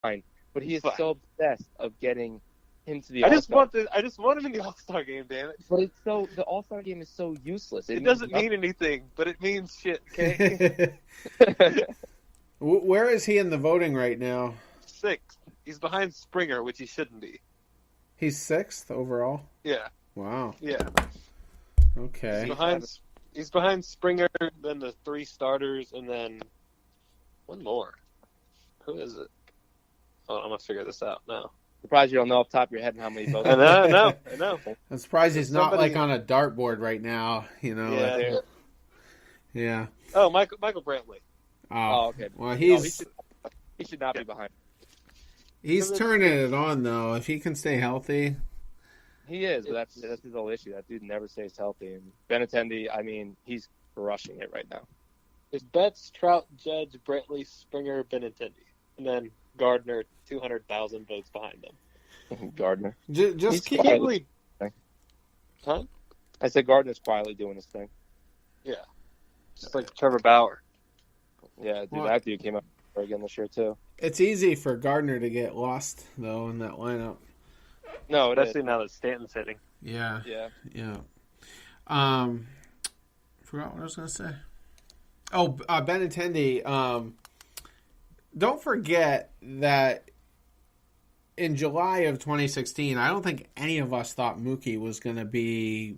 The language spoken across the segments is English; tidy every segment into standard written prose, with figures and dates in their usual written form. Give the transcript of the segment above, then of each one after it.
fine. But he is Fine. so obsessed of getting him to the I All-Star. just want him in the All-Star game, damn it. But the All-Star game is so useless. It doesn't mean anything, but it means shit, okay? Where is he in the voting right now? 6th. He's behind Springer, which he shouldn't be. He's 6th overall? Yeah. Wow. Yeah. Okay. He's behind Springer, then the 3 starters, and then one more. Who is it? Oh, I'm going to figure this out now. Surprised you don't know off the top of your head how many votes. I know. I'm surprised he's not Somebody- like on a dartboard right now, you know. Yeah. Yeah. Oh, Michael Brantley. Oh, okay. Well, No, he should not be behind. he's turning it on though. If he can stay healthy. He is, but that's his whole issue. That dude never stays healthy. And Benintendi, I mean, he's crushing it right now. There's Betts, Trout, Judge, Brantley, Springer, Benintendi. And then Gardner, 200,000 votes behind them. Gardner. Just keep. quietly- Huh? I said Gardner's quietly doing his thing. Yeah. Just like Trevor Bauer. Yeah, dude, Well- that dude came up again this year too. It's easy for Gardner to get lost though in that lineup. No, Especially now that Stanton's hitting. Yeah. Yeah. Forgot what I was gonna say. Oh, Benintendi. Don't forget that in July of 2016, I don't think any of us thought Mookie was going to be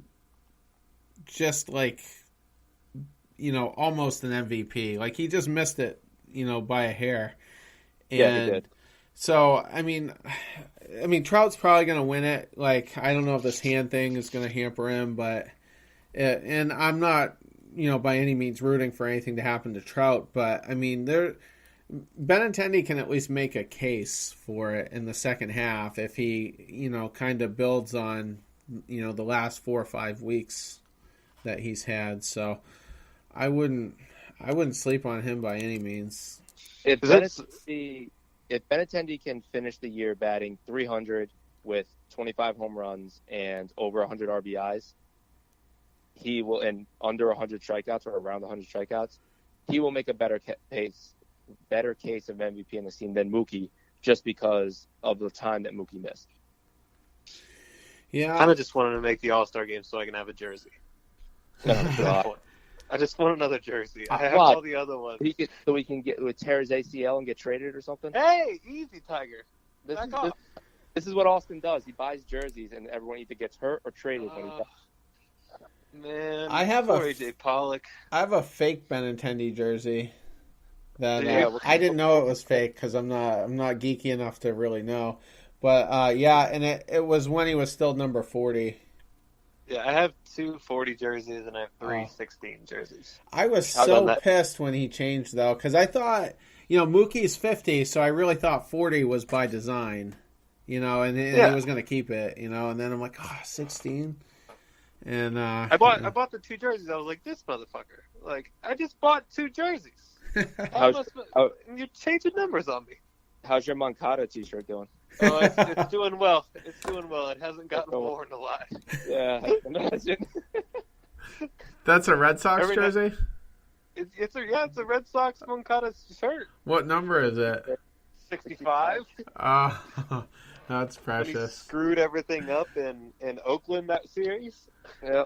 just like, almost an MVP. Like, he just missed it, by a hair. And Yeah, he did. So, I mean, Trout's probably going to win it. Like, I don't know if this hand thing is going to hamper him, but, and I'm not, by any means rooting for anything to happen to Trout, but, I mean, Benintendi can at least make a case for it in the second half if he, kind of builds on, the last 4 or 5 weeks that he's had. So I wouldn't sleep on him by any means. If Benintendi can finish the year batting .300 with 25 home runs and over 100 RBIs, he will, and under 100 strikeouts or around 100 strikeouts, he will make a better case of MVP in the team than Mookie, just because of the time that Mookie missed. Yeah, I kind of just wanted to make the All-Star game so I can have a jersey. Oh, I just want another jersey. I have Why? all the other ones. so we can tear his ACL and get traded or something. Hey, easy, Tiger. This is what Austin does. He buys jerseys, and everyone either gets hurt or traded when he does. Man, I have poor a- AJ Pollock. I have a fake Benintendi jersey that Yeah, I didn't know it was fake because I'm not geeky enough to really know. But yeah, and it was when he was still number 40. Yeah, I have 2 40 jerseys and I have 3 Oh. 16 jerseys. I was How so about that? pissed when he changed though because I thought Mookie's 50, so I really thought 40 was by design, and he was going to keep it, and then I'm like, 16. And I bought the 2 jerseys. I was like, this motherfucker. Like, I just bought 2 jerseys. You're changing numbers on me. How's your Moncada t-shirt doing? Oh, it's doing well. It's doing well. It hasn't gotten worn a lot. Yeah, I can imagine. That's a Red Sox Every jersey? It's a Red Sox Moncada shirt. What number is it? 65. Oh, that's When he precious. screwed everything up in Oakland that series. Yeah.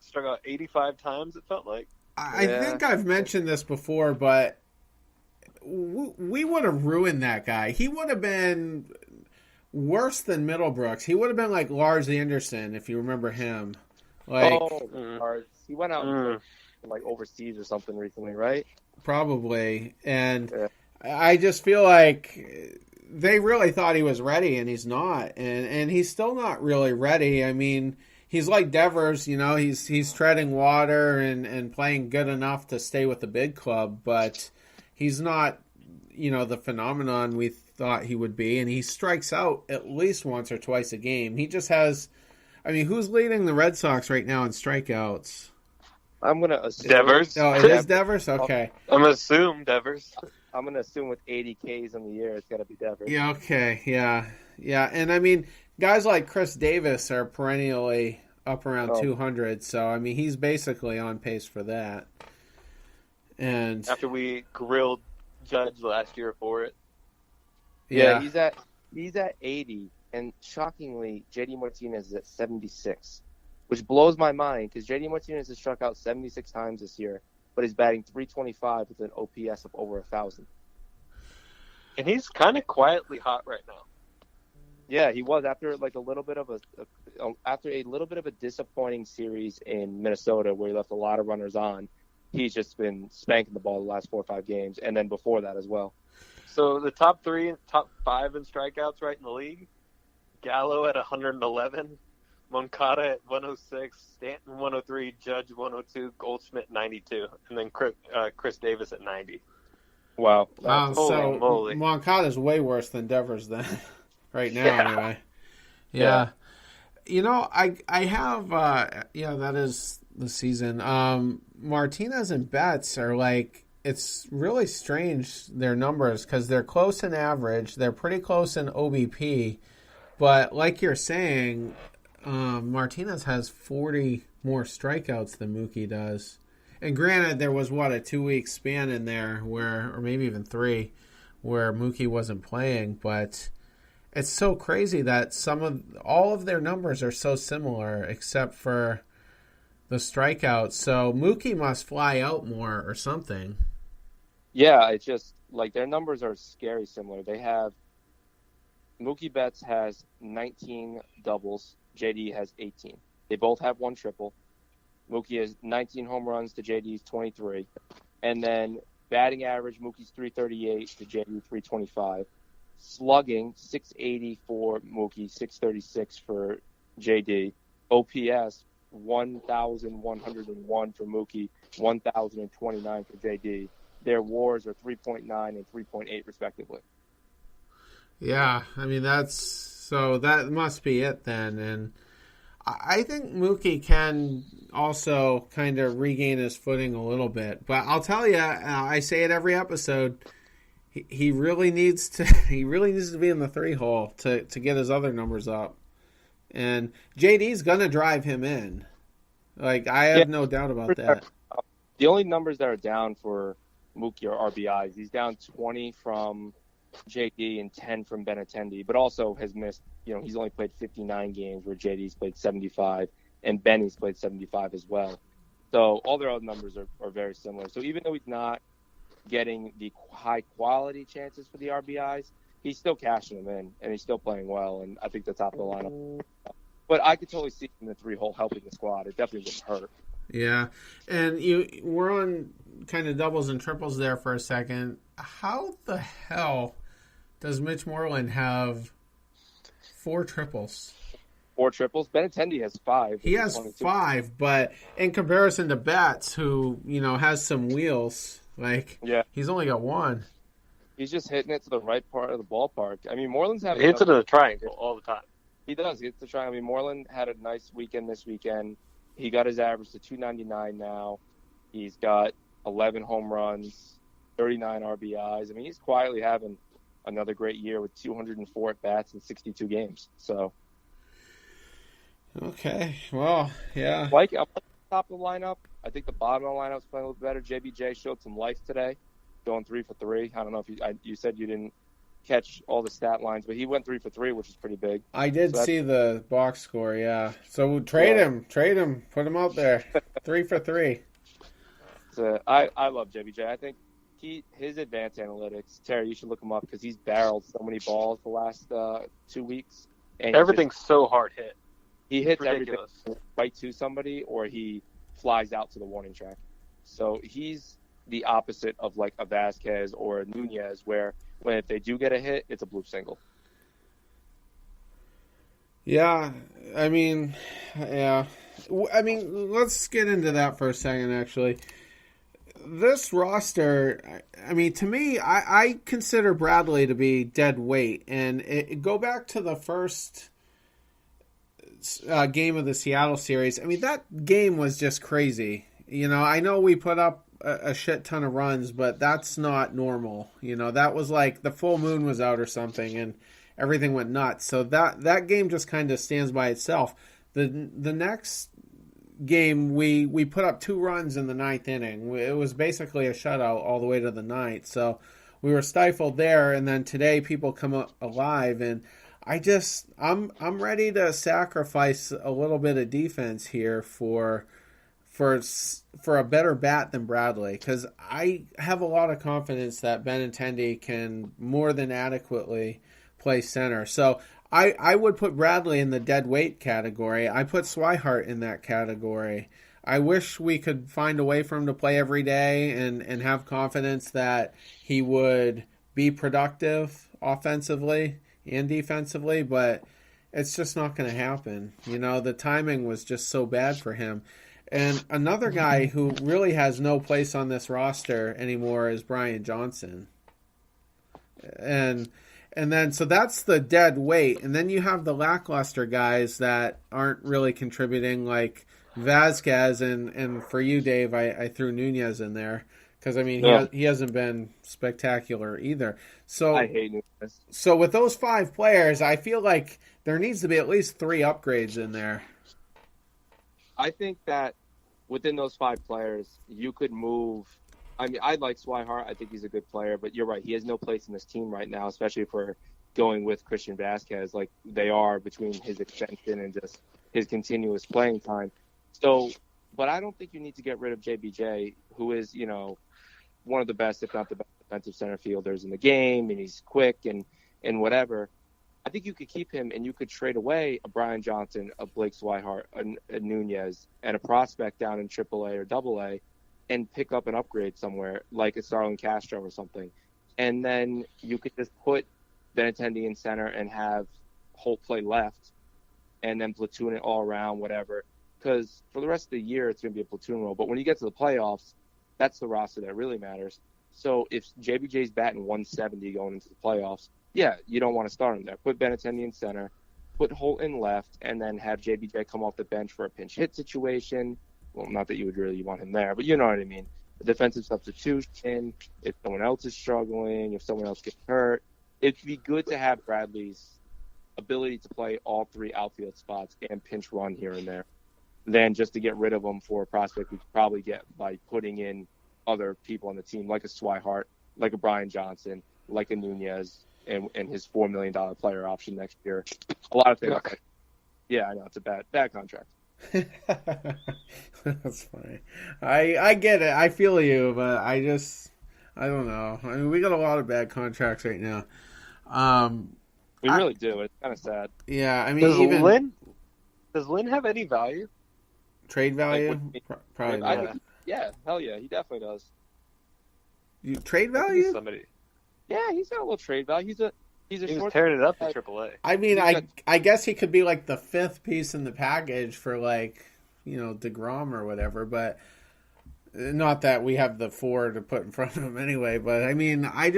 Struck out 85 times, it felt like. I think I've mentioned this before, but we would have ruined that guy. He would have been worse than Middlebrooks. He would have been like Lars Anderson, if you remember him. Like, He went out and played, like overseas or something recently, right? probably. And Yeah. I just feel like they really thought he was ready, and he's not. And he's still not really ready. I mean, he's like Devers, he's treading water and playing good enough to stay with the big club, but he's not, the phenomenon we thought he would be, and he strikes out at least once or twice a game. He just has, who's leading the Red Sox right now in strikeouts? I'm gonna assume Devers. Oh, it is Devers? Okay. I'm going to assume Devers. I'm gonna assume with 80 Ks in the year, it's gotta be Devers. Yeah, okay, yeah. And guys like Chris Davis are perennially up around 200, so he's basically on pace for that. And After we grilled Judge last year for it. Yeah. He's at 80, and shockingly, JD Martinez is at 76, which blows my mind because JD Martinez has struck out 76 times this year, but he's batting 325 with an OPS of over 1,000. And he's kind of quietly hot right now. Yeah, he was after like a little bit of a disappointing series in Minnesota where he left a lot of runners on. He's just been spanking the ball the last 4 or 5 games, and then before that as well. So the top 5 in strikeouts right in the league: Gallo at 111, Moncada at 106, Stanton 103, Judge 102, Goldschmidt 92, and then Chris Davis at 90. Wow. So moly. Moncada's way worse than Devers then, right now anyway. Yeah. You know, I have that is the season. Martinez and Betts are like, it's really strange, their numbers, because they're close in average. They're pretty close in OBP. But like you're saying, Martinez has 40 more strikeouts than Mookie does. And granted, there was, a 2-week span in there or maybe even 3, where Mookie wasn't playing. But it's so crazy that all of their numbers are so similar except for the strikeouts. So Mookie must fly out more or something. Yeah, it's just like their numbers are scary similar. Mookie Betts has 19 doubles. JD has 18. They both have 1 triple. Mookie has 19 home runs to JD's 23. And then batting average, Mookie's 338 to JD 325. Slugging, 680 for Mookie, 636 for JD. OPS, 1,101 for Mookie, 1,029 for JD. Their WARs are 3.9 and 3.8 respectively. Yeah, I mean that must be it then. And I think Mookie can also kind of regain his footing a little bit. But I'll tell you, I say it every episode, he really needs to be in the 3 hole to get his other numbers up. And JD's gonna drive him in. Like, I have no doubt about that. The only numbers that are down for Mookie are RBIs. He's down 20 from JD and 10 from Benintendi, but also has missed, he's only played 59 games where JD's played 75 and Benny's played 75 as well. So all their other numbers are very similar. So even though he's not getting the high quality chances for the RBIs, he's still cashing them in and he's still playing well. And I think the top of the lineup. But I could totally see him in the 3 hole helping the squad. It definitely wouldn't hurt. Yeah, and we're on kind of doubles and triples there for a second. How the hell does Mitch Moreland have 4 triples? 4 triples? Benintendi has 5. He has 5, but in comparison to Betts, who, has some wheels, he's only got 1. He's just hitting it to the right part of the ballpark. I mean, Moreland's having... He hits it in the triangle all the time. He does. He hits the triangle. I mean, Moreland had a nice weekend this weekend. He got his average to 299 now. He's got 11 home runs, 39 RBIs. I mean, he's quietly having another great year with 204 at-bats in 62 games. So, okay. Well, yeah. Like, up at the top of the lineup, I think the bottom of the lineup's playing a little better. JBJ showed some life today, going 3 for 3. I don't know if you said you didn't catch all the stat lines, but he went 3 for 3, which is pretty big. I did see the box score, yeah. So trade him, put him out there. 3 for 3. So I love JBJ. I think his advanced analytics, Terry, you should look him up because he's barreled so many balls the last 2 weeks. And everything's so hard hit. He hits everything right to somebody, or he flies out to the warning track. So he's the opposite of like a Vasquez or a Nunez, where if they do get a hit, it's a blue single. Yeah, I mean, let's get into that for a second, actually. This roster, I mean, to me, I consider Bradley to be dead weight. And go back to the first game of the Seattle series. I mean, that game was just crazy. I know we put up a shit ton of runs, but that's not normal. That was like the full moon was out or something, and everything went nuts. So that game just kind of stands by itself. The next game, we put up 2 runs in the 9th inning. It was basically a shutout all the way to the 9th. So we were stifled there, and then today people come alive, and I'm ready to sacrifice a little bit of defense here for a better bat than Bradley, because I have a lot of confidence that Benintendi can more than adequately play center. So I would put Bradley in the dead weight category. I put Swihart in that category. I wish we could find a way for him to play every day and have confidence that he would be productive offensively and defensively, but it's just not going to happen. The timing was just so bad for him. And another guy who really has no place on this roster anymore is Brian Johnson. And then, so that's the dead weight. And then you have the lackluster guys that aren't really contributing, like Vasquez. And for you, Dave, I threw Nunez in there. Because, he hasn't been spectacular either. So I hate Nunez. So with those 5 players, I feel like there needs to be at least 3 upgrades in there. I think that within those 5 players, you could move. I like Swihart. I think he's a good player, but you're right. He has no place in this team right now, especially if we're going with Christian Vasquez like they are between his extension and just his continuous playing time. So, but I don't think you need to get rid of JBJ, who is, one of the best, if not the best defensive center fielders in the game, and he's quick and whatever. I think you could keep him, and you could trade away a Brian Johnson, a Blake Swihart, a Nunez, and a prospect down in AAA or AA, and pick up an upgrade somewhere, like a Starlin Castro or something. And then you could just put Benintendi in center and have Holt play left, and then platoon it all around, whatever. Because for the rest of the year, it's going to be a platoon role. But when you get to the playoffs, that's the roster that really matters. So if JBJ's batting 170 going into the playoffs, yeah, you don't want to start him there. Put Benintendi in center, put Holt in left, and then have JBJ come off the bench for a pinch hit situation. Well, not that you would really want him there, but you know what I mean. The defensive substitution, if someone else is struggling, if someone else gets hurt. It'd be good to have Bradley's ability to play all 3 outfield spots and pinch run here and there, than just to get rid of him for a prospect we could probably get by putting in other people on the team, like a Swihart, like a Brian Johnson, like a Nunez, and his $4 million player option next year. A lot of things. Yeah, I know. It's a bad contract. That's funny. I get it. I feel you, but I don't know. We got a lot of bad contracts right now. We really do. It's kind of sad. Yeah, Does Lynn have any value? Trade value? Probably not. Yeah, hell yeah, he definitely does. You trade value? Somebody. Yeah, he's got a little trade value. He's was tearing it up at AAA. I guess he could be like the 5th piece in the package for DeGrom or whatever, but not that we have the 4 to put in front of him anyway. But I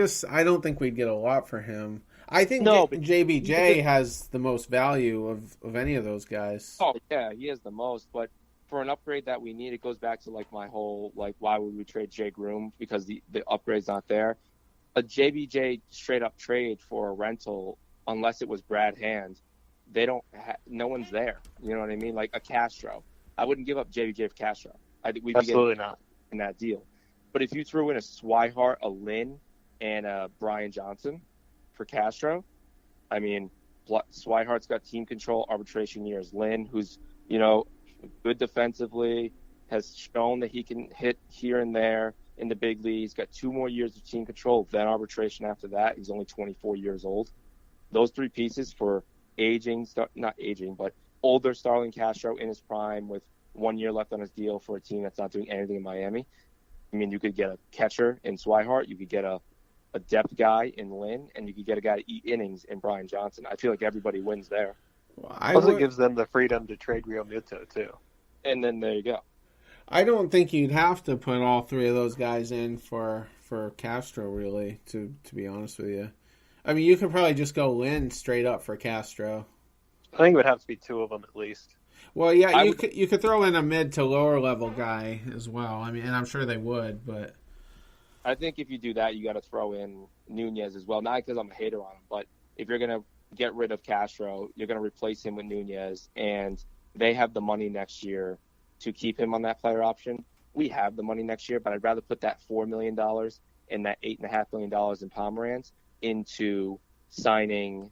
don't think we'd get a lot for him. I think JBJ has the most value of any of those guys. Oh yeah, he has the most, but for an upgrade that we need, it goes back to my whole why would we trade Jay Groom, because the upgrade's not there. A JBJ straight up trade for a rental, unless it was Brad Hand, no one's there. You know what I mean? Like a Castro, I wouldn't give up JBJ for Castro. We'd absolutely not in that deal. But if you threw in a Swihart, a Lynn, and a Brian Johnson for Castro, Swihart's got team control, arbitration years. Lynn, who's good defensively, has shown that he can hit here and there in the big leagues, got 2 more years of team control, then arbitration after that. He's only 24 years old. Those 3 pieces for older Starlin Castro in his prime with 1 year left on his deal for a team that's not doing anything in Miami. You could get a catcher in Swihart, you could get a depth guy in Lynn, and you could get a guy to eat innings in Brian Johnson. I feel like everybody wins there. Also gives them the freedom to trade Real Muto, too. And then there you go. I don't think you'd have to put all 3 of those guys in for Castro, really, to be honest with you. You could probably just go Lynn straight up for Castro. I think it would have to be 2 of them at least. Well, yeah, you could throw in a mid to lower level guy as well. And I'm sure they would, but I think if you do that, you got to throw in Nunez as well. Not because I'm a hater on him, but if you're going to get rid of Castro, you're going to replace him with Nunez, and they have the money next year to keep him on that player option. We have the money next year, but I'd rather put that $4 million and that $8.5 million in Pomeranz into signing